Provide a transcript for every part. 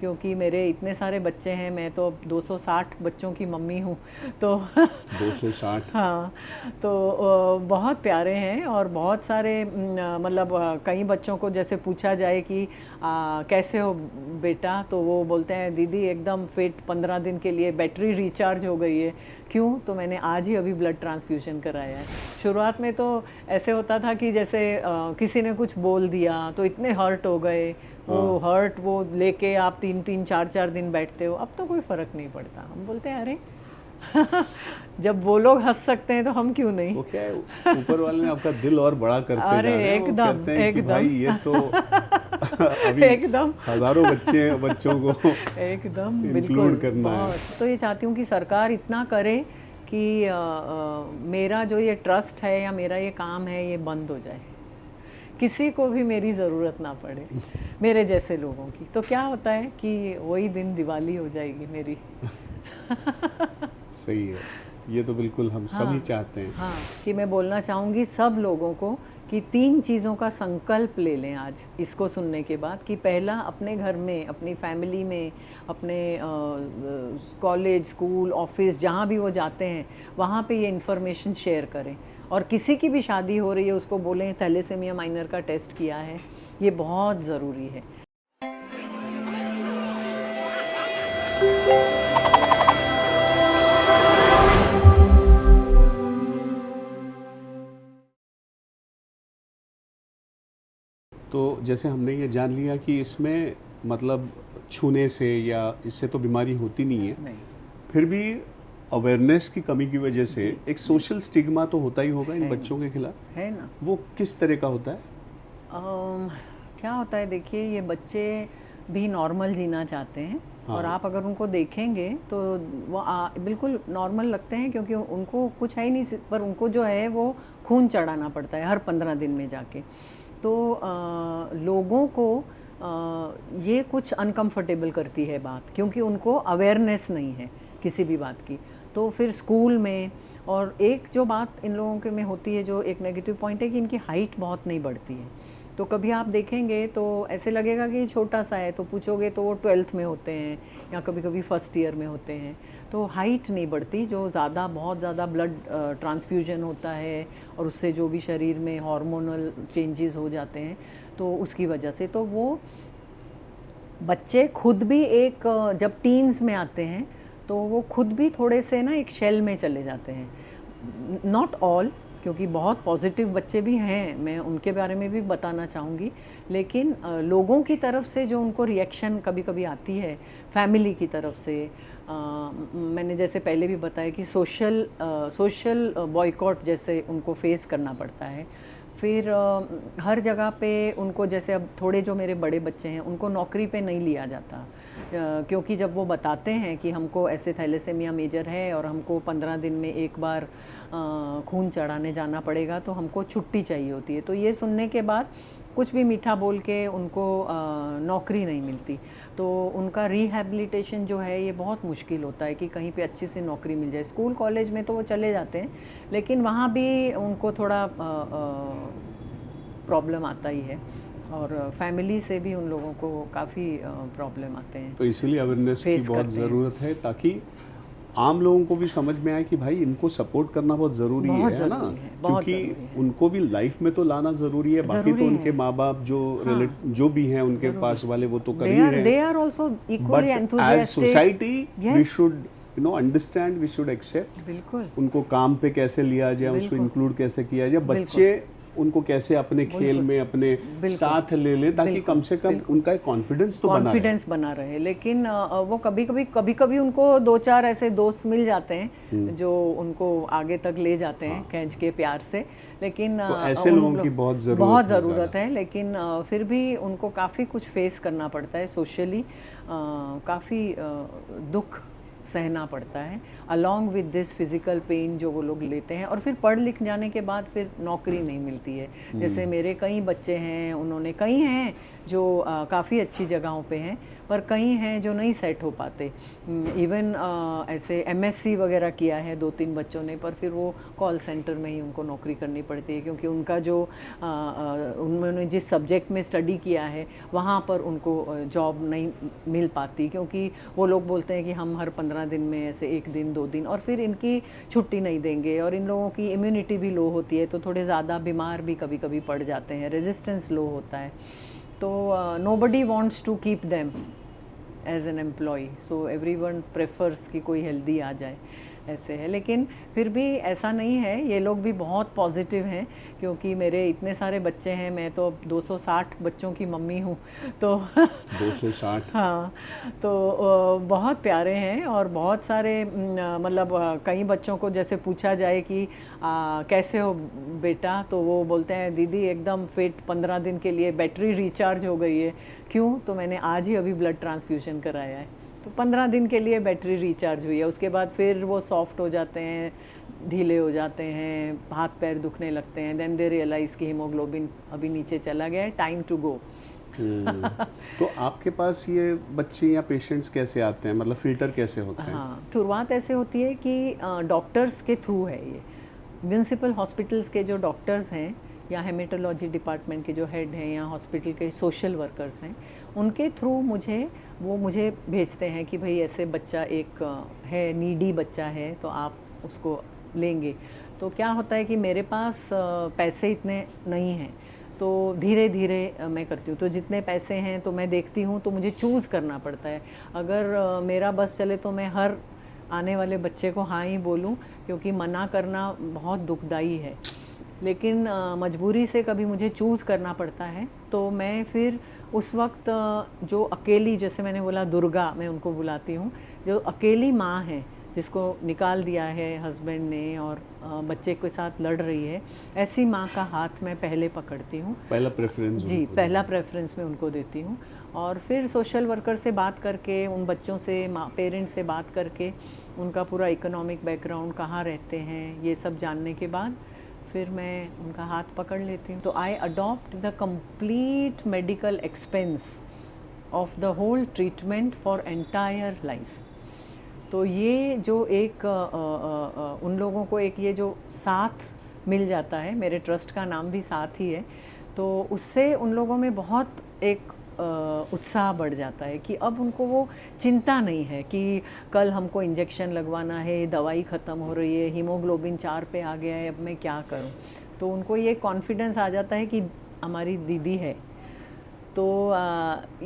क्योंकि मेरे इतने सारे बच्चे हैं, मैं तो अब 260 बच्चों की मम्मी हूँ तो 260। हाँ, तो बहुत प्यारे हैं और बहुत सारे मतलब कई बच्चों को जैसे पूछा जाए कि कैसे हो बेटा, तो वो बोलते हैं दीदी एकदम फिट, 15 दिन के लिए बैटरी रिचार्ज हो गई है। क्यों? तो मैंने आज ही अभी ब्लड ट्रांसफ्यूजन कराया है। शुरुआत में तो ऐसे होता था कि जैसे किसी ने कुछ बोल दिया तो इतने हर्ट हो गए, वो हाँ, हर्ट वो लेके आप 3-3 4-4 दिन बैठते हो। अब तो कोई फ़र्क नहीं पड़ता, हम बोलते हैं अरे जब वो लोग हंस सकते हैं तो हम क्यों नहीं। वो क्या है, ऊपर वाले ने आपका दिल और बड़ा करते अरे जा रहे हैं। वो एकदम कहते हैं कि भाई एकदम ये तो अभी एकदम हजारों बच्चों को एकदम इंक्लूड बिल्कुल। करना है। बहुत, तो ये चाहती हूँ कि सरकार इतना करे कि मेरा जो ये ट्रस्ट है या मेरा ये काम है ये बंद हो जाए, किसी को भी मेरी ज़रूरत ना पड़े, मेरे जैसे लोगों की। तो क्या होता है कि वही दिन दिवाली हो जाएगी मेरी। सही है, ये तो बिल्कुल हम सभी हाँ चाहते हैं। हाँ, कि मैं बोलना चाहूँगी सब लोगों को कि 3 चीज़ों का संकल्प ले लें आज इसको सुनने के बाद। कि पहला, अपने घर में, अपनी फैमिली में, अपने कॉलेज, स्कूल, ऑफिस, जहाँ भी वो जाते हैं वहाँ पे ये इन्फॉर्मेशन शेयर करें। और किसी की भी शादी हो रही है उसको बोलें थैलेसेमिया माइनर का टेस्ट किया है, ये बहुत ज़रूरी है। तो जैसे हमने ये जान लिया कि इसमें मतलब छूने से या इससे तो बीमारी होती नहीं है, नहीं। फिर भी अवेयरनेस की कमी की वजह से जी एक जी। सोशल स्टिग्मा तो होता ही होगा इन है ना, बच्चों के खिलाफ। है ना। वो किस तरह का होता है? अम, क्या होता है, देखिए ये बच्चे भी नॉर्मल जीना चाहते हैं और हाँ। आप अगर उनको देखेंगे तो वो बिल्कुल नॉर्मल लगते हैं, क्योंकि उनको कुछ है ही नहीं, पर उनको जो है वो खून चढ़ाना पड़ता है हर 15 दिन में जाके। तो लोगों को ये कुछ अनकंफर्टेबल करती है बात, क्योंकि उनको अवेयरनेस नहीं है किसी भी बात की। तो फिर स्कूल में, और एक जो बात इन लोगों के में होती है जो एक नेगेटिव पॉइंट है कि इनकी हाइट बहुत नहीं बढ़ती है। तो कभी आप देखेंगे तो ऐसे लगेगा कि छोटा सा है, तो पूछोगे तो वो 12th में होते हैं या कभी कभी फर्स्ट ईयर में होते हैं। तो हाइट नहीं बढ़ती, जो ज़्यादा बहुत ज़्यादा ब्लड ट्रांसफ्यूजन होता है और उससे जो भी शरीर में हार्मोनल चेंजेस हो जाते हैं तो उसकी वजह से। तो वो बच्चे खुद भी एक जब टीन्स में आते हैं तो वो खुद भी थोड़े से ना एक शेल में चले जाते हैं। नॉट ऑल, क्योंकि बहुत पॉजिटिव बच्चे भी हैं, मैं उनके बारे में भी बताना चाहूँगी। लेकिन लोगों की तरफ से जो उनको रिएक्शन कभी कभी आती है, फैमिली की तरफ से, मैंने जैसे पहले भी बताया कि सोशल बॉयकॉट जैसे उनको फेस करना पड़ता है। फिर हर जगह पे उनको, जैसे अब थोड़े जो मेरे बड़े बच्चे हैं उनको नौकरी पे नहीं लिया जाता, क्योंकि जब वो बताते हैं कि हमको ऐसे थैलेसेमिया मेजर है और हमको 15 दिन में एक बार खून चढ़ाने जाना पड़ेगा तो हमको छुट्टी चाहिए होती है। तो ये सुनने के बाद कुछ भी मीठा बोल के उनको नौकरी नहीं मिलती। तो उनका रिहैबिलिटेशन जो है ये बहुत मुश्किल होता है कि कहीं पे अच्छी सी नौकरी मिल जाए। स्कूल कॉलेज में तो वो चले जाते हैं, लेकिन वहाँ भी उनको थोड़ा प्रॉब्लम आता ही है, और फैमिली से भी उन लोगों को काफ़ी प्रॉब्लम आते हैं, तो इसीलिए अवेयरनेस की फेस बहुत करते हैं। ज़रूरत है, ताकि आम लोगों को भी समझ में आए कि भाई इनको सपोर्ट करना बहुत ज़रूरी बहुत है ना। ज़रूरी है, बहुत क्योंकि ज़रूरी है। उनको भी लाइफ में तो लाना ज़रूरी है, बाकी तो ज़रूरी उनके है। माँ बाप जो हाँ, जो भी हैं उनके ज़रूरी। पास वाले वो तो कर ही रहे दे हैं। Are also equally but as enthusiastic. Society we yes, should understand, we should accept बिल्कुल उनको काम पे कैसे लिया जाए, उसको बिल्कुल इंक्लूड कैसे किया जाए, बिल्कुल बच्चे उनको कैसे अपने खेल बिल्कुल में अपने बिल्कुल साथ ले लें, ताकि बिल्कुल कम से कम बिल्कुल उनका एक कॉन्फिडेंस तो बना रहे। कॉन्फिडेंस बना रहे। लेकिन वो कभी कभी उनको 2-4 ऐसे दोस्त मिल जाते हैं जो उनको आगे तक ले जाते हैं हाँ, खींच के प्यार से। लेकिन तो ऐसे उन लोगों की लोग बहुत बहुत ज़रूरत है ज़्यादा। ज़रूरत है। लेकिन फिर भी उनको काफ़ी कुछ फेस करना पड़ता है सोशली, काफ़ी दुख सहना पड़ता है along with this physical pain जो वो लोग लेते हैं। और फिर पढ़ लिख जाने के बाद फिर नौकरी नहीं मिलती है। जैसे मेरे कई बच्चे हैं, उन्होंने, कई हैं जो काफ़ी अच्छी जगहों पे हैं, पर कई हैं जो नहीं सेट हो पाते। इवन ऐसे एमएससी वगैरह किया है 2-3 बच्चों ने, पर फिर वो कॉल सेंटर में ही उनको नौकरी करनी पड़ती है, क्योंकि उनका जो उन्होंने जिस सब्जेक्ट में स्टडी किया है वहाँ पर उनको जॉब नहीं मिल पाती, क्योंकि वो लोग बोलते हैं कि हम हर 15 दिन में ऐसे 1 दिन 2 दिन, और फिर इनकी छुट्टी नहीं देंगे, और इन लोगों की इम्यूनिटी भी लो होती है, तो थोड़े ज़्यादा बीमार भी कभी कभी पड़ जाते हैं, रेजिस्टेंस लो होता है। तो nobody wants to keep them as an employ, so everyone prefers कि कोई हेल्दी आ जाए, ऐसे है। लेकिन फिर भी ऐसा नहीं है, ये लोग भी बहुत पॉजिटिव हैं, क्योंकि मेरे इतने सारे बच्चे हैं, मैं तो अब 260 बच्चों की मम्मी हूँ, तो 260। हाँ, तो बहुत प्यारे हैं, और बहुत सारे मतलब कई बच्चों को जैसे पूछा जाए कि कैसे हो बेटा, तो वो बोलते हैं दीदी एकदम फिट, 15 दिन के लिए बैटरी रिचार्ज हो गई है। क्यों? तो मैंने आज ही अभी ब्लड ट्रांसफ्यूजन कराया है, तो 15 दिन के लिए बैटरी रिचार्ज हुई है, उसके बाद फिर वो सॉफ्ट हो जाते हैं, ढीले हो जाते हैं, हाथ पैर दुखने लगते हैं, देन दे रियलाइज़ कि हीमोग्लोबिन अभी नीचे चला गया है, टाइम टू गो। तो आपके पास ये बच्चे या पेशेंट्स कैसे आते हैं, मतलब फ़िल्टर कैसे होते हैं? हाँ, शुरुआत ऐसे होती है कि डॉक्टर्स के थ्रू है ये, म्यूनसिपल हॉस्पिटल्स के जो डॉक्टर्स हैं, या हेमेटोलॉजी डिपार्टमेंट के जो हेड हैं, या हॉस्पिटल के सोशल वर्कर्स हैं, उनके थ्रू मुझे भेजते हैं कि भाई ऐसे बच्चा एक है, नीडी बच्चा है, तो आप उसको लेंगे। तो क्या होता है कि मेरे पास पैसे इतने नहीं हैं, तो धीरे धीरे मैं करती हूँ। तो जितने पैसे हैं तो मैं देखती हूँ, तो मुझे चूज़ करना पड़ता है। अगर मेरा बस चले तो मैं हर आने वाले बच्चे को हाँ ही बोलूँ, क्योंकि मना करना बहुत दुखदाई है, लेकिन मजबूरी से कभी मुझे चूज़ करना पड़ता है। तो मैं फिर उस वक्त जो अकेली, जैसे मैंने बोला दुर्गा, मैं उनको बुलाती हूँ, जो अकेली माँ है, जिसको निकाल दिया है हस्बैंड ने और बच्चे के साथ लड़ रही है, ऐसी माँ का हाथ मैं पहले पकड़ती हूँ। पहला प्रेफरेंस जी, पहला प्रेफरेंस मैं उनको देती हूँ, और फिर सोशल वर्कर से बात करके, उन बच्चों से, पेरेंट्स से बात करके, उनका पूरा इकोनॉमिक बैकग्राउंड, कहाँ रहते हैं, ये सब जानने के बाद फिर मैं उनका हाथ पकड़ लेती हूँ। तो I adopt the complete medical expense of the whole treatment for entire life. तो ये जो एक उन लोगों को एक ये जो साथ मिल जाता है, मेरे ट्रस्ट का नाम भी साथ ही है, तो उससे उन लोगों में बहुत एक उत्साह बढ़ जाता है कि अब उनको वो चिंता नहीं है कि कल हमको इंजेक्शन लगवाना है, दवाई ख़त्म हो रही है, हीमोग्लोबिन 4 पे आ गया है, अब मैं क्या करूं। तो उनको ये कॉन्फिडेंस आ जाता है कि हमारी दीदी है। तो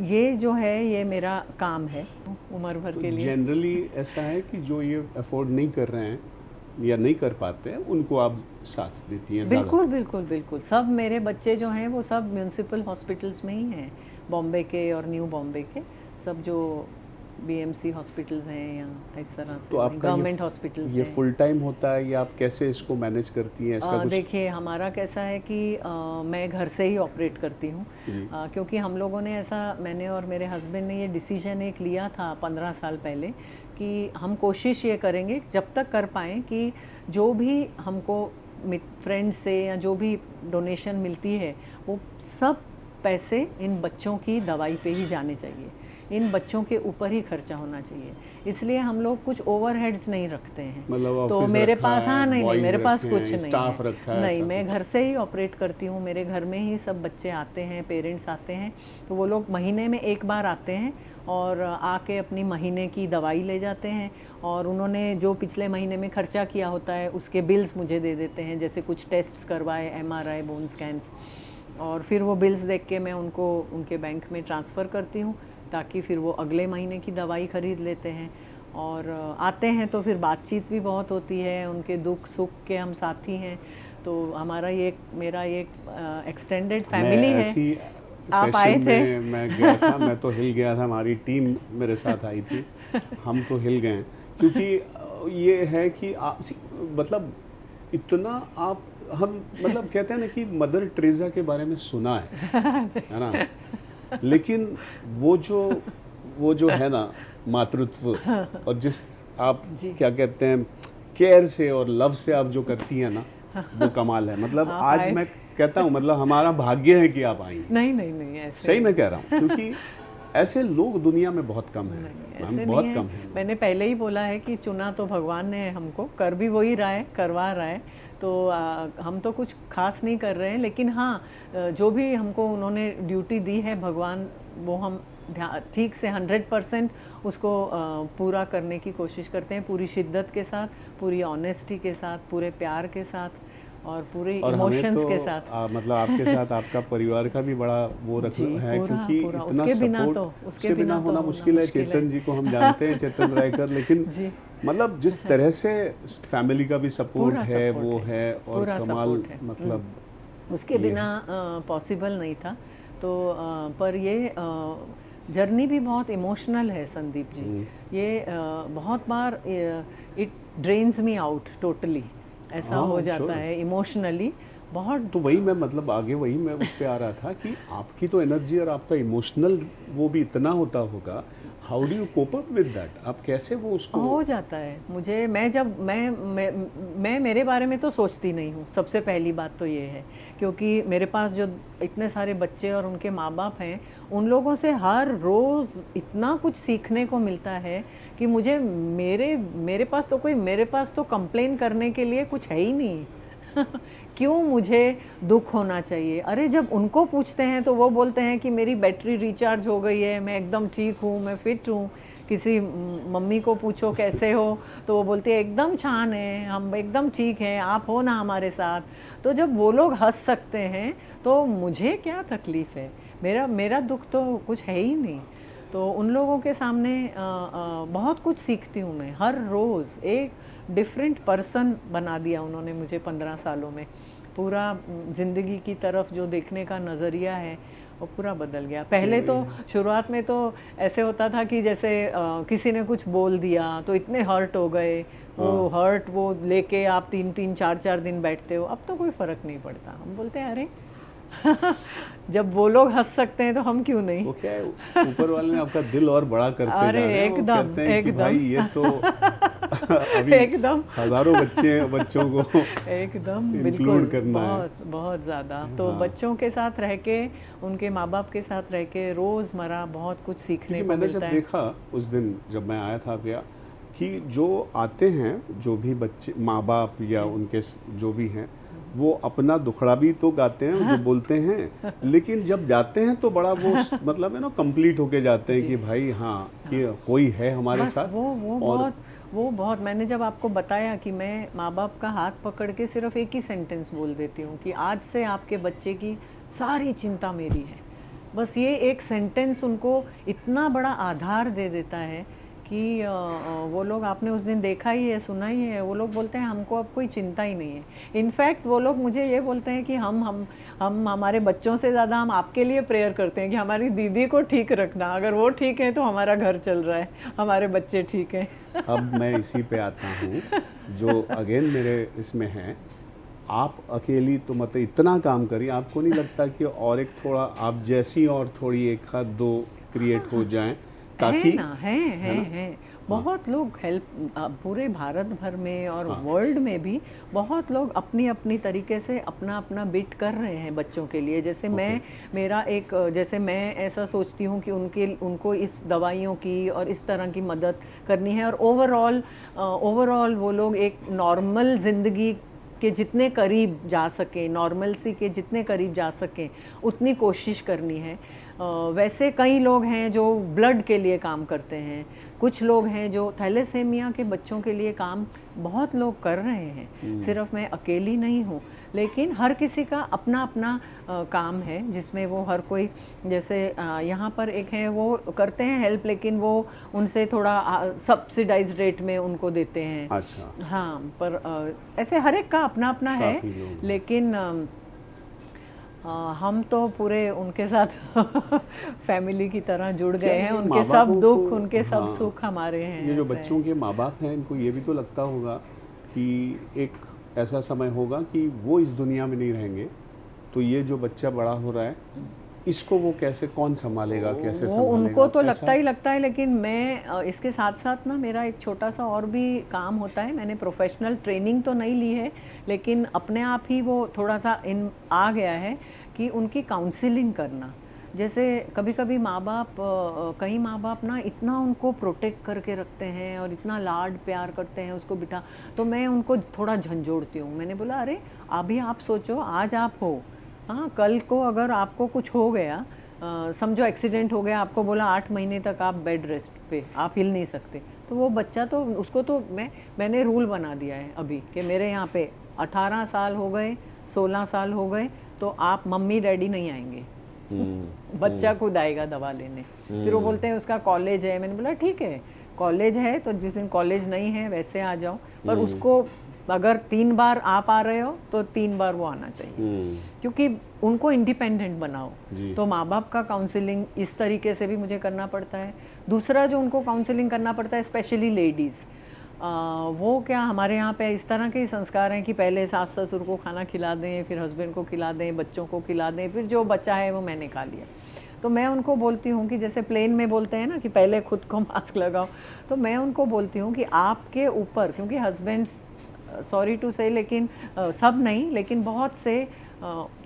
ये जो है, ये मेरा काम है उम्र भर के लिए। जनरली ऐसा है कि जो ये अफोर्ड नहीं कर रहे हैं या नहीं कर पाते हैं, उनको आप साथ देती हैं? बिल्कुल बिल्कुल बिल्कुल, सब मेरे बच्चे जो हैं वो सब म्यूनसिपल हॉस्पिटल्स में ही हैं, बॉम्बे के और न्यू बॉम्बे के, सब जो बीएमसी हॉस्पिटल्स हैं या इस तरह से, तो आपका गवर्नमेंट हॉस्पिटल्स ये हैं। फुल टाइम होता है या आप कैसे इसको मैनेज करती हैं? इसका कुछ देखिए, हमारा कैसा है कि मैं घर से ही ऑपरेट करती हूँ, क्योंकि हम लोगों ने ऐसा, मैंने और मेरे हस्बैंड ने ये डिसीजन एक लिया था 15 साल पहले कि हम कोशिश ये करेंगे जब तक कर पाएँ कि जो भी हमको फ्रेंड्स से या जो भी डोनेशन मिलती है, वो सब पैसे इन बच्चों की दवाई पे ही जाने चाहिए, इन बच्चों के ऊपर ही खर्चा होना चाहिए। इसलिए हम लोग कुछ ओवरहेड्स नहीं रखते हैं। मतलब तो ऑफिस मेरे रखा पास, है, हाँ, नहीं नहीं, बॉयज मेरे पास रखे कुछ हैं, नहीं स्टाफ है, रखा है, नहीं, ऐसा मैं कुछ? घर से ही ऑपरेट करती हूँ। मेरे घर में ही सब बच्चे आते हैं, पेरेंट्स आते हैं, तो वो लोग महीने में एक बार आते हैं और आके अपनी महीने की दवाई ले जाते हैं, और उन्होंने जो पिछले महीने में खर्चा किया होता है उसके बिल्स मुझे दे देते हैं, जैसे कुछ टेस्ट्स करवाए, एमआरआई, बोन स्कैन्स, और फिर वो बिल्स देख के मैं उनको उनके बैंक में ट्रांसफ़र करती हूँ, ताकि फिर वो अगले महीने की दवाई ख़रीद लेते हैं। और आते हैं तो फिर बातचीत भी बहुत होती है, उनके दुख सुख के हम साथी हैं। तो हमारा ये, मेरा ये एक्सटेंडेड फैमिली है। आप आए थे? मैं गया था, मैं तो हिल गया था, हमारी टीम मेरे साथ आई थी, हम तो हिल गए, क्योंकि ये है कि मतलब इतना आप, हम मतलब कहते हैं ना कि मदर टेरेसा के बारे में सुना है ना, लेकिन वो जो है ना मातृत्व, और जिस आप क्या कहते हैं केयर से और लव से आप जो करती हैं ना, वो कमाल है। मतलब आज मैं कहता हूँ मतलब हमारा भाग्य है कि आप आई। नहीं नहीं नहीं, ऐसे सही मैं कह रहा हूँ, क्योंकि ऐसे लोग दुनिया में बहुत कम हैं, नहीं, हम ऐसे बहुत नहीं कम है। हैं। मैंने पहले ही बोला है कि चुना तो भगवान ने है हमको, कर भी वही रहा है, करवा रहा है। तो हम तो कुछ खास नहीं कर रहे हैं, लेकिन हाँ, जो भी हमको उन्होंने ड्यूटी दी है भगवान, वो हम ठीक से 100% उसको पूरा करने की कोशिश करते हैं, पूरी शिद्दत के साथ, पूरी ऑनेस्टी के साथ, पूरे प्यार के साथ और पूरे और हमें इमोशंस तो के साथ। मतलब आपके साथ आपका परिवार का भी बड़ा वो रख जी, है, पूरा क्योंकि पूरा इतना उसके बिना सपोर्ट तो उसके बिना होना मुश्किल है। चेतन जी को हम जानते हैं, चेतन रायकर, लेकिन जी, मतलब जिस तरह से फैमिली का भी सपोर्ट पूरा है सपोर्ट वो है, है, और पूरा कमाल सपोर्ट है। मतलब उसके ये बिना पॉसिबल नहीं था। तो पर ये जर्नी भी बहुत इमोशनल है संदीप जी। ये बहुत बार it drains me out totally, ऐसा हो हाँ जाता श्योर। है इमोशनली बहुत। तो वही मैं मतलब आगे वही मैं उस पे आ रहा था कि आपकी तो एनर्जी और आपका इमोशनल वो भी इतना होता होगा। How do you cope up with that? आप कैसे वो उसको? हो जाता है मुझे। मैं जब मैं मेरे बारे में तो सोचती नहीं हूँ, सबसे पहली बात तो ये है, क्योंकि मेरे पास जो इतने सारे बच्चे और उनके माँ बाप हैं, उन लोगों से हर रोज़ इतना कुछ सीखने को मिलता है कि मुझे मेरे पास तो कंप्लेन करने के लिए कुछ है ही नहीं। क्यों मुझे दुख होना चाहिए? अरे जब उनको पूछते हैं तो वो बोलते हैं कि मेरी बैटरी रिचार्ज हो गई है, मैं एकदम ठीक हूँ, मैं फिट हूँ। किसी मम्मी को पूछो कैसे हो, तो वो बोलती है एकदम छान है, हम एकदम ठीक हैं, आप हो ना हमारे साथ। तो जब वो लोग हंस सकते हैं तो मुझे क्या तकलीफ़ है? मेरा मेरा दुख तो कुछ है ही नहीं। तो उन लोगों के सामने बहुत कुछ सीखती हूँ मैं। हर रोज़ एक डिफरेंट पर्सन बना दिया उन्होंने मुझे 15 सालों में। पूरा ज़िंदगी की तरफ जो देखने का नज़रिया है वो पूरा बदल गया। पहले तो शुरुआत में तो ऐसे होता था कि जैसे किसी ने कुछ बोल दिया तो इतने हर्ट हो गए, वो हर्ट वो लेके आप 3-3 4-4 दिन बैठते हो। अब तो कोई फ़र्क नहीं पड़ता, हम बोलते हैं अरे जब वो लोग हंस सकते हैं तो हम क्यों नहीं। वो क्या है, ऊपर वाले ने आपका दिल और बड़ा करते अरे जा रहे हैं। वो एकदम कहते हैं कि एकदम भाई ये तो अभी एकदम हजारों बच्चों को एकदम बिल्कुल, इंक्लूड करना है। बहुत बहुत ज़्यादा। तो हाँ, बच्चों के साथ रह के, उनके माँ बाप के साथ रह के रोज़मर्रा बहुत कुछ सीखने क्योंकि को मैंने मिलता जब है। देखा उस दिन जब मैं आया था गया, कि जो आते हैं जो भी बच्चे माँ बाप या उनके जो भी हैं, वो अपना दुखड़ा भी तो गाते हैं जो बोलते हैं, लेकिन जब जाते हैं तो बड़ा वो मतलब है ना कंप्लीट होके जाते हैं जी, कि भाई हाँ कि कोई है हमारे बस साथ। और वो बहुत मैंने जब आपको बताया कि मैं माँ बाप का हाथ पकड़ के सिर्फ एक ही सेंटेंस बोल देती हूँ कि आज से आपके बच्चे की सारी चिंता मेरी है। बस ये एक सेंटेंस उनको इतना बड़ा आधार दे देता है कि वो लोग, आपने उस दिन देखा ही है, सुना ही है, वो लोग बोलते हैं हमको अब कोई चिंता ही नहीं है। इनफैक्ट वो लोग मुझे ये बोलते हैं कि हम हमारे बच्चों से ज़्यादा हम आपके लिए प्रेयर करते हैं कि हमारी दीदी को ठीक रखना, अगर वो ठीक है तो हमारा घर चल रहा है, हमारे बच्चे ठीक हैं। अब मैं इसी पे आता हूँ जो अगेन मेरे इसमें है। आप अकेली तो मतलब इतना काम करी, आपको नहीं लगता कि और एक थोड़ा आप जैसी और थोड़ी एक आध दो क्रिएट हो जाएं, ताकि है ना, है बहुत लोग हेल्प, पूरे भारत भर में और वर्ल्ड में भी बहुत लोग अपनी अपनी तरीके से अपना अपना बिट कर रहे हैं बच्चों के लिए। जैसे जैसे मैं ऐसा सोचती हूँ कि उनको इस दवाइयों की और इस तरह की मदद करनी है, और ओवरऑल वो लोग एक नॉर्मल ज़िंदगी के जितने करीब जा सकें, नॉर्मलसी के जितने करीब जा सकें उतनी कोशिश करनी है। वैसे कई लोग हैं जो ब्लड के लिए काम करते हैं, कुछ लोग हैं जो थैलेसेमिया के बच्चों के लिए काम बहुत लोग कर रहे हैं। सिर्फ मैं अकेली नहीं हूँ, लेकिन हर किसी का अपना अपना काम है जिसमें वो हर कोई, जैसे यहाँ पर एक है वो करते हैं हेल्प, लेकिन वो उनसे थोड़ा सब्सिडाइज रेट में उनको देते हैं। अच्छा हाँ, पर ऐसे हर एक का अपना अपना है, काफी लोग हैं। लेकिन हम तो पूरे उनके साथ फैमिली की तरह जुड़ क्या गए हैं। ये उनके माँ सब बापों दुख, को, उनके सब हाँ, सुख हमारे हैं। ये जो ऐसा बच्चों है। के माँ बाप हैं इनको ये भी तो लगता होगा कि एक ऐसा समय होगा कि वो इस दुनिया में नहीं रहेंगे, तो ये जो बच्चा बड़ा हो रहा है इसको वो कैसे, कौन संभालेगा, कैसे वो संभालेगा? उनको तो ऐसा? लगता ही लगता है, लेकिन मैं इसके साथ साथ ना मेरा एक छोटा सा और भी काम होता है। मैंने प्रोफेशनल ट्रेनिंग तो नहीं ली है, लेकिन अपने आप ही वो थोड़ा सा इन आ गया है कि उनकी काउंसलिंग करना। जैसे कभी कभी माँ बाप, कई माँ बाप ना इतना उनको प्रोटेक्ट करके रखते हैं और इतना लाड प्यार करते हैं उसको बिठा, तो मैं उनको थोड़ा झंझोड़ती हूँ। मैंने बोला अरे अभी आप सोचो, आज आप हो, हाँ कल को अगर आपको कुछ हो गया, समझो एक्सीडेंट हो गया, आपको बोला 8 महीने तक आप बेड रेस्ट पे, आप हिल नहीं सकते, तो वो बच्चा तो उसको तो मैंने रूल बना दिया है अभी कि मेरे यहाँ पे 18 साल हो गए, 16 साल हो गए, तो आप मम्मी डैडी नहीं आएंगे, बच्चा खुद आएगा दवा लेने। फिर वो बोलते हैं उसका कॉलेज है, मैंने बोला ठीक है कॉलेज है तो जिस दिन कॉलेज नहीं है वैसे आ जाओ, पर उसको अगर 3 बार आप आ रहे हो तो 3 बार वो आना चाहिए, क्योंकि उनको इंडिपेंडेंट बनाओ। तो माँ बाप का काउंसलिंग इस तरीके से भी मुझे करना पड़ता है। दूसरा जो उनको काउंसलिंग करना पड़ता है, स्पेशली लेडीज़, वो क्या हमारे यहाँ पे इस तरह के संस्कार हैं कि पहले सास ससुर को खाना खिला दें, फिर हस्बैंड को खिला दें, बच्चों को खिला दें, फिर जो बच्चा है वो मैंने खा लिया। तो मैं उनको बोलती हूँ कि जैसे प्लेन में बोलते हैं ना कि पहले खुद को मास्क लगाओ, तो मैं उनको बोलती हूँ कि आपके ऊपर, क्योंकि हस्बैंड्स, सॉरी टू से, लेकिन सब नहीं, लेकिन बहुत से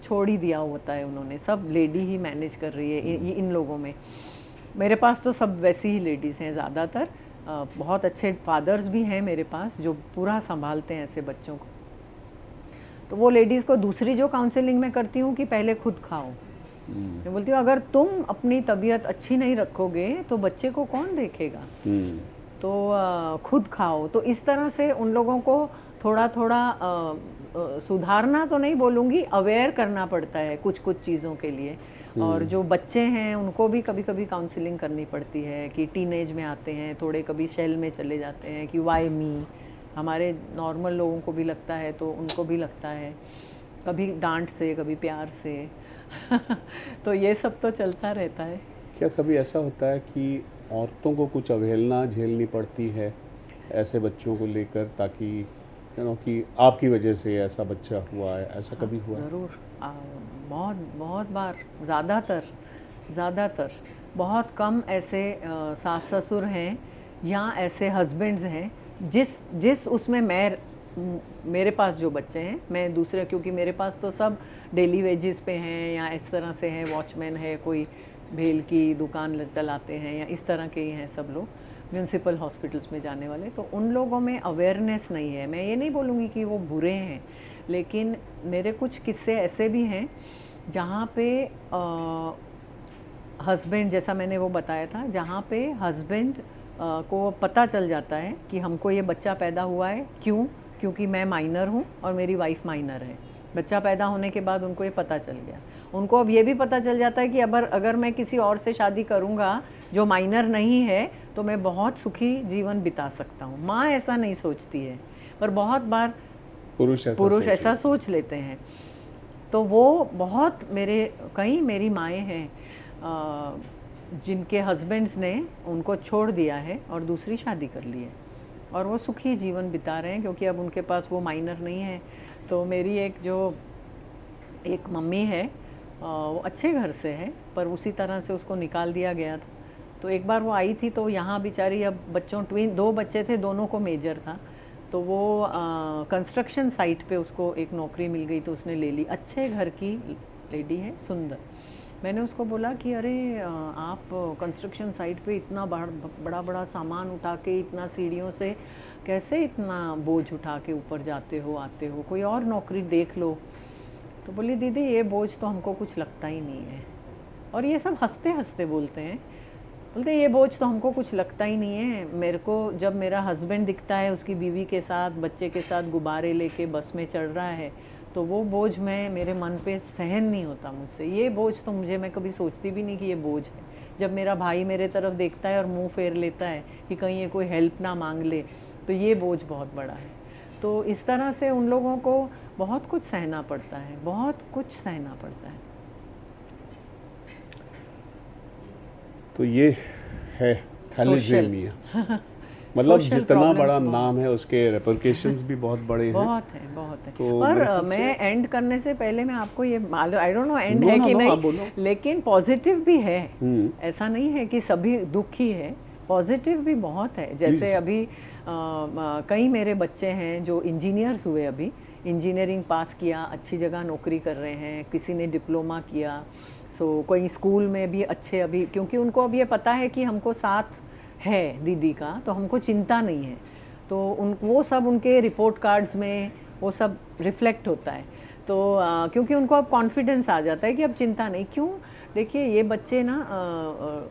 छोड़ ही दिया होता है उन्होंने, सब लेडी ही मैनेज कर रही है इन लोगों में। मेरे पास तो सब वैसी ही लेडीज़ हैं ज़्यादातर। बहुत अच्छे फादर्स भी हैं मेरे पास जो पूरा संभालते हैं ऐसे बच्चों को। तो वो लेडीज़ को दूसरी जो काउंसलिंग मैं करती हूँ कि पहले खुद खाओ। मैं बोलती हूँ अगर तुम अपनी तबीयत अच्छी नहीं रखोगे तो बच्चे को कौन देखेगा, तो खुद खाओ। तो इस तरह से उन लोगों को थोड़ा थोड़ा सुधारना तो नहीं बोलूँगी, अवेयर करना पड़ता है कुछ कुछ चीज़ों के लिए। और जो बच्चे हैं उनको भी कभी कभी काउंसलिंग करनी पड़ती है कि टीनेज में आते हैं, थोड़े कभी शेल में चले जाते हैं कि वाई मी, हमारे नॉर्मल लोगों को भी लगता है तो उनको भी लगता है, कभी डांट से कभी प्यार से तो ये सब तो चलता रहता है। क्या कभी ऐसा होता है कि औरतों को कुछ अवहेलना झेलनी पड़ती है ऐसे बच्चों को लेकर, ताकि कि आपकी वजह से ऐसा बच्चा हुआ है, ऐसा कभी हुआ है? ज़रूर, बहुत बहुत बार, ज़्यादातर बहुत कम ऐसे सास ससुर हैं या ऐसे हस्बैंड्स हैं जिस उसमें मेरे पास जो बच्चे हैं, मैं दूसरे, क्योंकि मेरे पास तो सब डेली वेजेस पे हैं या इस तरह से हैं, वॉचमैन है, कोई भेल की दुकान चलाते हैं या इस तरह के ही हैं सब लोग, म्यूनसिपल हॉस्पिटल्स में जाने वाले। तो उन लोगों में अवेयरनेस नहीं है। मैं ये नहीं बोलूँगी कि वो बुरे हैं, लेकिन मेरे कुछ किस्से ऐसे भी हैं जहाँ पे हस्बैंड, जैसा मैंने वो बताया था, जहाँ पे हस्बैंड को पता चल जाता है कि हमको ये बच्चा पैदा हुआ है, क्योंकि मैं माइनर हूँ और मेरी वाइफ माइनर है। बच्चा पैदा होने के बाद उनको ये पता चल गया। उनको अब ये भी पता चल जाता है कि अगर मैं किसी और से शादी करूँगा जो माइनर नहीं है तो मैं बहुत सुखी जीवन बिता सकता हूँ। माँ ऐसा नहीं सोचती है, पर बहुत बार पुरुष ऐसा सोच लेते हैं। तो वो बहुत कई मेरी माएँ हैं जिनके हस्बैंड्स ने उनको छोड़ दिया है और दूसरी शादी कर ली है और वो सुखी जीवन बिता रहे हैं, क्योंकि अब उनके पास वो माइनर नहीं है। तो मेरी एक मम्मी है, वो अच्छे घर से है, पर उसी तरह से उसको निकाल दिया गया था। तो एक बार वो आई थी तो यहाँ बेचारी, अब बच्चों 2 बच्चे थे, दोनों को मेजर था, तो वो कंस्ट्रक्शन साइट पे उसको एक नौकरी मिल गई तो उसने ले ली। अच्छे घर की लेडी है, सुंदर। मैंने उसको बोला कि अरे आप कंस्ट्रक्शन साइट पे इतना बड़ा सामान उठा के, इतना सीढ़ियों से कैसे इतना बोझ उठा के ऊपर जाते हो आते हो, कोई और नौकरी देख लो। तो बोली दीदी ये बोझ तो हमको कुछ लगता ही नहीं है। और ये सब हंसते हंसते बोलते हैं, बोलते ये बोझ तो हमको कुछ लगता ही नहीं है। मेरे को जब मेरा हस्बैंड दिखता है उसकी बीवी के साथ, बच्चे के साथ गुब्बारे लेके बस में चढ़ रहा है, तो वो बोझ मेरे मन पे सहन नहीं होता मुझसे। ये बोझ तो मैं कभी सोचती भी नहीं कि ये बोझ है। जब मेरा भाई मेरे तरफ देखता है और मुंह फेर लेता है कि कहीं ये कोई हेल्प ना मांग ले, तो ये बोझ बहुत बड़ा है। तो इस तरह से उन लोगों को बहुत कुछ सहना पड़ता है, बहुत कुछ सहना पड़ता है। तो ये है थैलेसीमिया। मतलब social जितना problems बड़ा बहुत- नाम है उसके रेपरकेशंस भी बहुत बड़े हैं। बहुत है। तो और मेरे ख्याल मैं एंड करने से पहले मैं आपको ये मालूम, I don't know and no है नो कि नो, आप नहीं, बोलो। लेकिन पॉजिटिव भी है। हम्म, ऐसा नहीं है कि सभी दुख ही है, पॉजिटिव भी बहुत है। जैसे प्लीज। अभी कई मेरे बच्चे हैं जो इंजीनियर्स हुए, अभी इंजीनियरिंग पास किया, अच्छी जगह नौकरी कर रहे हैं, किसी ने डिप्लोमा किया, सो कोई स्कूल में भी अच्छे, अभी क्योंकि उनको अब ये पता है कि हमको साथ है दीदी का, तो हमको चिंता नहीं है। तो उन वो सब उनके रिपोर्ट कार्ड्स में वो सब रिफ्लेक्ट होता है। तो क्योंकि उनको अब कॉन्फिडेंस आ जाता है कि अब चिंता नहीं। क्यों, देखिए ये बच्चे ना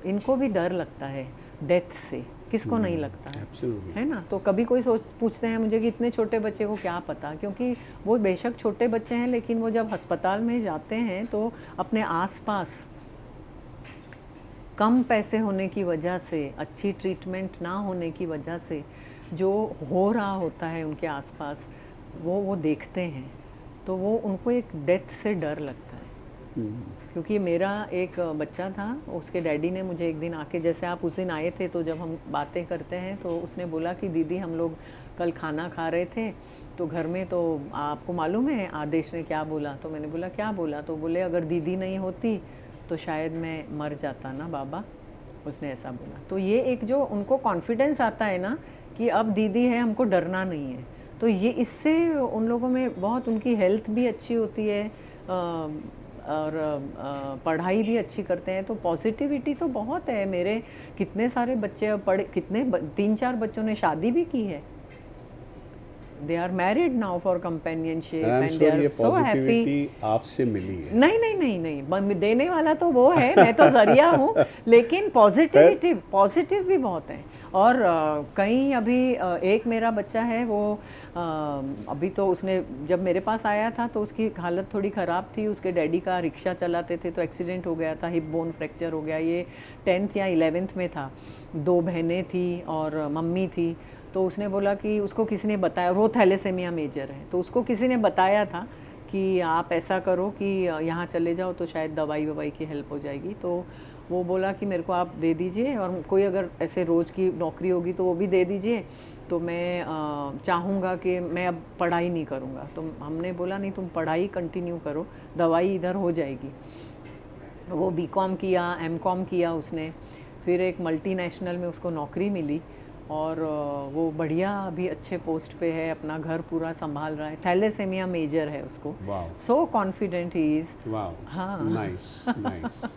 इनको भी डर लगता है डेथ से, किसको नहीं लगता है, एब्सोल्युटली। है ना। तो कभी कोई सोच पूछते हैं मुझे कि इतने छोटे बच्चे को क्या पता, क्योंकि वो बेशक छोटे बच्चे हैं, लेकिन वो जब अस्पताल में जाते हैं तो अपने आसपास कम पैसे होने की वजह से, अच्छी ट्रीटमेंट ना होने की वजह से जो हो रहा होता है उनके आसपास, वो देखते हैं, तो वो उनको एक डेथ से डर लगता है। क्योंकि मेरा एक बच्चा था, उसके डैडी ने मुझे एक दिन आके, जैसे आप उस दिन आए थे, तो जब हम बातें करते हैं तो उसने बोला कि दीदी हम लोग कल खाना खा रहे थे तो घर में, तो आपको मालूम है आदेश ने क्या बोला। तो मैंने बोला क्या बोला, तो बोले अगर दीदी नहीं होती तो शायद मैं मर जाता ना बाबा, उसने ऐसा बोला। तो ये एक जो उनको कॉन्फिडेंस आता है ना कि अब दीदी है, हमको डरना नहीं है, तो ये इससे उन लोगों में बहुत, उनकी हेल्थ भी अच्छी होती है और पढ़ाई भी अच्छी करते हैं। तो पॉजिटिविटी तो बहुत है। मेरे कितने सारे बच्चे अब पढ़े, कितने 3-4 बच्चों ने शादी भी की है, they are married now for companionship I am and they sure ये आर सो हैप्पी। पॉजिटिविटी आपसे मिली है। नहीं, देने वाला तो वो है, मैं तो जरिया हूँ, लेकिन पॉजिटिव भी बहुत है। और कहीं अभी एक मेरा बच्चा है, वो अभी तो उसने जब मेरे पास आया था तो उसकी हालत थोड़ी ख़राब थी। उसके डैडी का रिक्शा चलाते थे तो एक्सीडेंट हो गया था, हिप बोन फ्रैक्चर हो गया। ये 10th या 11th में था। 2 बहनें थी और मम्मी थी। तो उसने बोला कि उसको किसी ने बताया, वो थैलेसेमिया मेजर है, तो उसको किसी ने बताया था कि आप ऐसा करो कि यहाँ चले जाओ तो शायद दवाई ववाई की हेल्प हो जाएगी। तो वो बोला कि मेरे को आप दे दीजिए, और कोई अगर ऐसे रोज़ की नौकरी होगी तो वो भी दे दीजिए, तो मैं चाहूँगा कि मैं अब पढ़ाई नहीं करूँगा। तो हमने बोला नहीं, तुम पढ़ाई कंटिन्यू करो, दवाई इधर हो जाएगी। वो बीकॉम किया, एमकॉम किया उसने, फिर एक मल्टीनेशनल में उसको नौकरी मिली, और वो बढ़िया अभी अच्छे पोस्ट पे है, अपना घर पूरा संभाल रहा है। थैलेसेमिया मेजर है उसको। वाह, सो कॉन्फिडेंट ही इज। वाह, हाँ। Nice nice.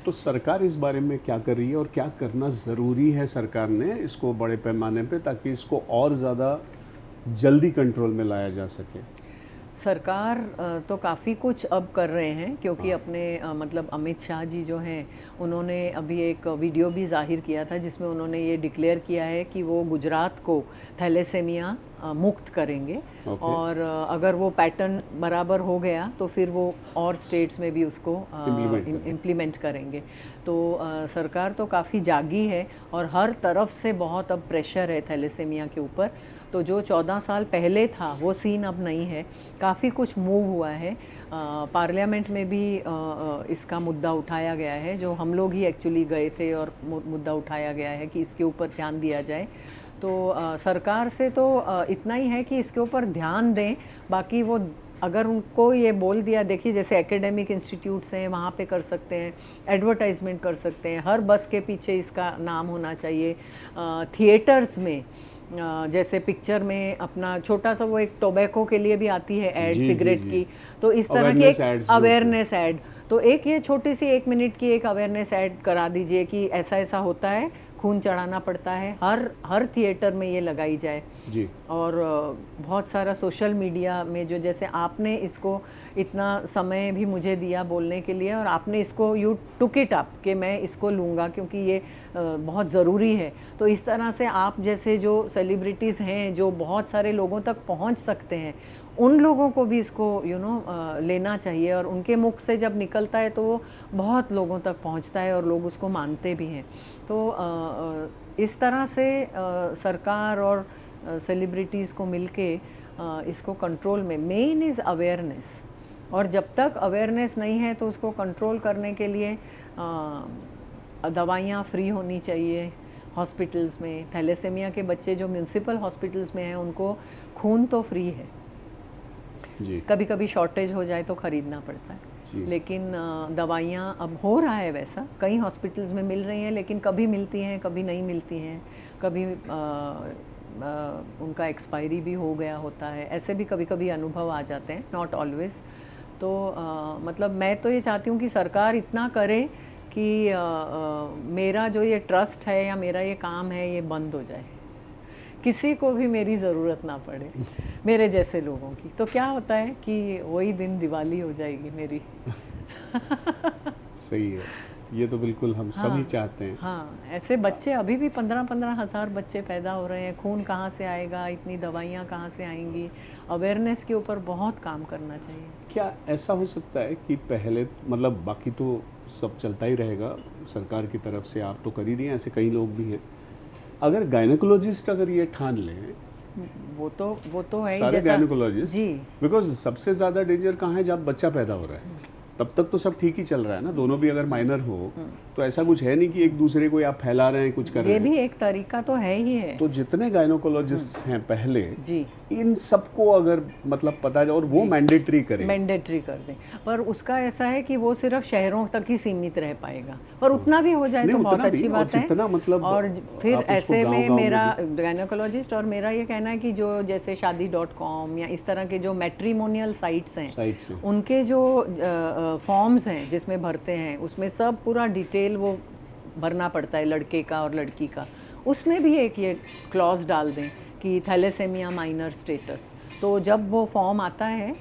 तो सरकार इस बारे में क्या कर रही है और क्या करना ज़रूरी है सरकार ने इसको बड़े पैमाने पे, ताकि इसको और ज़्यादा जल्दी कंट्रोल में लाया जा सके? सरकार तो काफ़ी कुछ अब कर रहे हैं, क्योंकि अपने मतलब अमित शाह जी जो हैं, उन्होंने अभी एक वीडियो भी जाहिर किया था जिसमें उन्होंने ये डिक्लेयर किया है कि वो गुजरात को थैलेसेमिया मुक्त करेंगे। और अगर वो पैटर्न बराबर हो गया तो फिर वो और स्टेट्स में भी उसको इम्प्लीमेंट करेंगे। तो सरकार तो काफ़ी जागी है, और हर तरफ से बहुत अब प्रेशर है थैलेसेमिया के ऊपर। तो जो 14 साल पहले था वो सीन अब नहीं है, काफ़ी कुछ मूव हुआ है। पार्लियामेंट में भी इसका मुद्दा उठाया गया है, जो हम लोग ही एक्चुअली गए थे, और मुद्दा उठाया गया है कि इसके ऊपर ध्यान दिया जाए। तो सरकार से तो इतना ही है कि इसके ऊपर ध्यान दें। बाकी वो अगर उनको ये बोल दिया, देखिए जैसे एकेडमिक इंस्टीट्यूट्स हैं, वहाँ पे कर सकते हैं, एडवर्टाइजमेंट कर सकते हैं, हर बस के पीछे इसका नाम होना चाहिए। थिएटर्स में जैसे पिक्चर में अपना छोटा सा वो एक टोबैको के लिए भी आती है ऐड, सिगरेट की, तो इस तरह की एक अवेयरनेस ऐड, तो एक ये छोटी सी 1 मिनट की एक अवेयरनेस ऐड करा दीजिए कि ऐसा ऐसा होता है, खून चढ़ाना पड़ता है, हर थिएटर में ये लगाई जाए जी। और बहुत सारा सोशल मीडिया में, जो जैसे आपने इसको इतना समय भी मुझे दिया बोलने के लिए, और आपने इसको यू टुक इट अप कि मैं इसको लूँगा क्योंकि ये बहुत ज़रूरी है। तो इस तरह से आप जैसे जो सेलिब्रिटीज़ हैं जो बहुत सारे लोगों तक पहुंच सकते हैं, उन लोगों को भी इसको लेना चाहिए, और उनके मुख से जब निकलता है तो वो बहुत लोगों तक पहुंचता है और लोग उसको मानते भी हैं। तो इस तरह से सरकार और सेलिब्रिटीज़ को मिलके इसको कंट्रोल में, मेन इज़ अवेयरनेस, और जब तक अवेयरनेस नहीं है तो उसको कंट्रोल करने के लिए दवाइयाँ फ्री होनी चाहिए, हॉस्पिटल्स में। थैलेसेमिया के बच्चे जो म्यूनसिपल हॉस्पिटल्स में हैं उनको खून तो फ्री है, जी कभी कभी शॉर्टेज हो जाए तो ख़रीदना पड़ता है, जी। लेकिन दवाइयाँ अब हो रहा है वैसा, कई हॉस्पिटल्स में मिल रही हैं, लेकिन कभी मिलती हैं कभी नहीं मिलती हैं, कभी उनका एक्सपायरी भी हो गया होता है, ऐसे भी कभी कभी अनुभव आ जाते हैं, नॉट ऑलवेज। तो मतलब मैं तो ये चाहती हूँ कि सरकार इतना करे कि मेरा जो ये ट्रस्ट है या मेरा ये काम है ये बंद हो जाए, किसी को भी मेरी ज़रूरत ना पड़े, मेरे जैसे लोगों की। तो क्या होता है कि वही दिन दिवाली हो जाएगी मेरी। सही है, ये तो बिल्कुल हम सभी चाहते हैं। हाँ, ऐसे बच्चे अभी भी 15-15 हज़ार बच्चे पैदा हो रहे हैं, खून कहाँ से आएगा, इतनी दवाइयाँ कहाँ से आएंगी, अवेयरनेस के ऊपर बहुत काम करना चाहिए। क्या ऐसा हो सकता है कि पहले, मतलब बाकी तो सब चलता ही रहेगा सरकार की तरफ से, आप तो कर ही रही हैं, ऐसे कई लोग भी हैं, अगर गायनेकोलॉजिस्ट अगर ये ठान लें, वो तो है ही, सारे जैसा गायनेकोलॉजिस्ट, जी, बिकॉज सबसे ज़्यादा डेंजर कहाँ है, जब बच्चा पैदा हो रहा है तब तक तो सब ठीक ही चल रहा है ना, दोनों भी अगर माइनर हो तो ऐसा कुछ है नहीं कि एक दूसरे को आप फैला रहे हैं, कुछ कर रहे ये हैं। भी एक तरीका तो है ही है। तो जितने गायनेकोलॉजिस्ट हैं पहले, जी, इन सबको अगर मतलब पता जाए और वो मैंडेटरी करें, मैंडेटरी कर दें, पर उसका ऐसा है कि वो सिर्फ शहरों तक ही सीमित रह पाएगा, पर उतना भी हो जाए तो बहुत उतना भी, अच्छी और बात है। जितना मतलब और फिर आप उसको ऐसे में गाँव-गाँव मेरा भी- गायनेकोलॉजिस्ट और मेरा ये कहना है कि जो जैसे शादी.com या इस तरह के जो मैट्रिमोनियल साइट्स हैं, साइट्स हैं, उनके जो फॉर्म्स हैं जिसमें भरते हैं, उसमें सब पूरा डिटेल वो भरना पड़ता है, लड़के का और लड़की का, उसमें भी एक ये क्लॉज डाल दें कि थैलेसेमिया माइनर स्टेटस। तो जब वो फॉर्म आता है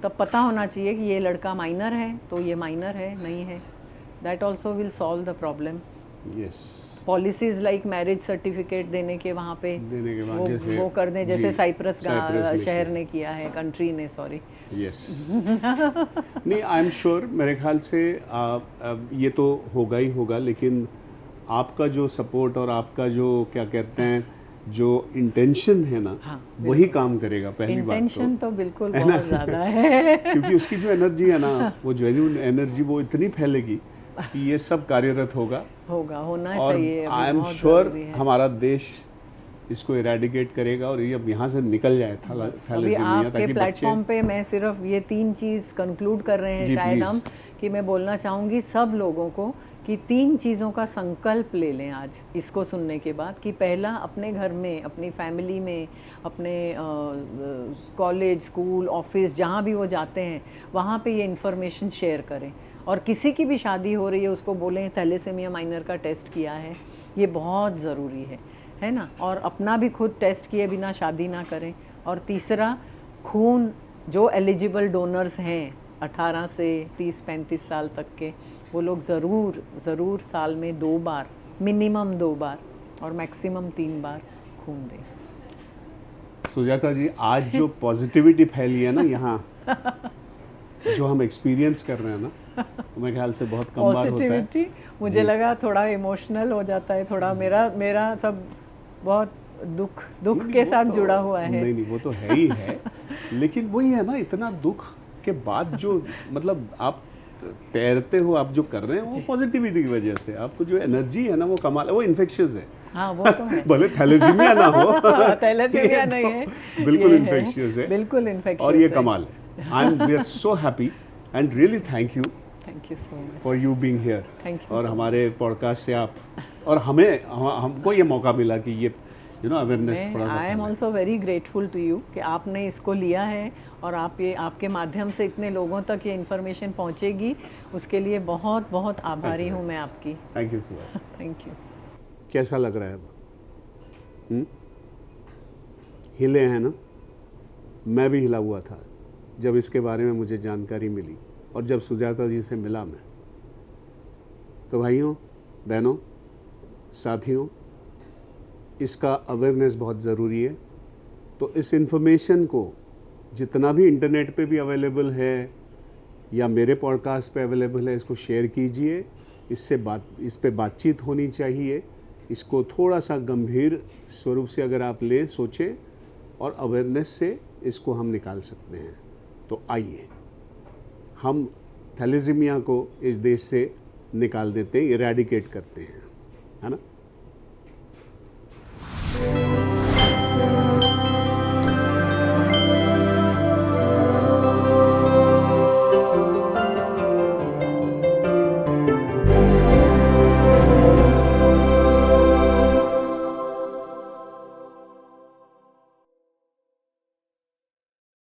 तब पता होना चाहिए कि ये लड़का माइनर है तो ये माइनर है, नहीं है। That also will solve the problem. Yes, policies like marriage certificate देने के वहाँ पे देने के बाद जैसे वो कर दें, जैसे जी, साइप्रस साइप्रस शहर किया। ने किया है, कंट्री ने, सॉरी। यस नहीं, आई एम श्योर, मेरे ख्याल से ये तो होगा ही होगा, लेकिन आपका जो सपोर्ट और आपका जो क्या कहते हैं जो इंटेंशन है ना, हाँ, वही काम करेगा। पहली बात इंटेंशन तो बिल्कुल है ना? बहुत ज़्यादा है। क्योंकि उसकी जो एनर्जी है ना, वो जेन्युइन एनर्जी, वो इतनी फैलेगी कि ये सब कार्यरत होगा होना और चाहिए, अभी आई एम बहुत श्योर ज़रूरी है। हमारा देश इसको इरेडिकेट करेगा और ये अब यहाँ से निकल जाए अभी थैलेसीमिया, आपके ताकि बच्चे। प्लेटफॉर्म पे मैं सिर्फ ये 3 चीज़ कंक्लूड कर रहे हैं जी, शायद please। हम, कि मैं बोलना चाहूँगी सब लोगों को कि 3 चीज़ों का संकल्प ले लें आज इसको सुनने के बाद, कि पहला, अपने घर में, अपनी फैमिली में, अपने कॉलेज, स्कूल, ऑफिस, जहाँ भी वो जाते हैं वहाँ पे ये इन्फॉर्मेशन शेयर करें, और किसी की भी शादी हो रही है उसको बोलें थैलेसेमिया माइनर का टेस्ट किया है, ये बहुत ज़रूरी है ना। और अपना भी खुद टेस्ट किए बिना शादी ना करें। और तीसरा, खून जो एलिजिबल डोनर्स हैं 18 से 30-35 साल तक के, वो लोग ज़रूर साल में 2 बार, मिनिमम 2 बार और मैक्सिमम 3 बार खून दें। सुजाता जी, आज जो पॉजिटिविटी फैली है ना यहाँ, जो हम एक्सपीरियंस कर रहे हैं ना, तो मेरे ख्याल से बहुत कम बार होता है। पॉजिटिविटी, मुझे लगा थोड़ा इमोशनल हो जाता है, थोड़ा मेरा सब बहुत दुख नहीं, के वो साथ तो- जुड़ा हुआ है। नहीं, वो तो है ही है, लेकिन वही है ना, इतना दुख के बाद जो मतलब आप तैरते हो, आप जो कर रहे हैं वो पॉजिटिविटी की वजह से, आपको जो एनर्जी है ना वो कमाल है, वो इन्फेक्शियस है। हाँ, वो तो है। भले थैलेसीमिया ना हो, थैलेसेमिया ये नहीं तो है, बिल्कुल ये इन्फेक्शियस है, बिल्कुल इन्फेक्शियस और ये है। कमाल है। We are so happy and really thank you thank you so much. For you being here. Thank you और so हमारे पॉडकास्ट से आप और हमको ये मौका मिला कि ये अवेयरनेस थोड़ा सा आई एम फैलाए। Also very grateful to you कि आपने इसको लिया है और आपके माध्यम से इतने लोगों तक ये इन्फॉर्मेशन पहुंचेगी, उसके लिए बहुत बहुत आभारी हूँ मैं आपकी। Thank you so much. Thank you. कैसा लग रहा है अब? हिले हैं ना? मैं भी हिला हुआ था जब इसके बारे में मुझे जानकारी मिली, और जब सुजाता जी से मिला मैं, तो भाइयों, बहनों, साथियों, इसका अवेयरनेस बहुत ज़रूरी है। तो इस इन्फॉर्मेशन को जितना भी इंटरनेट पे भी अवेलेबल है या मेरे पॉडकास्ट पे अवेलेबल है, इसको शेयर कीजिए। इस पे बातचीत होनी चाहिए। इसको थोड़ा सा गंभीर स्वरूप से अगर आप लें, सोचें, और अवेयरनेस से इसको हम निकाल सकते हैं। तो आइए हम थैलेसीमिया को इस देश से निकाल देते हैं, इरेडिकेट करते हैं, है ना।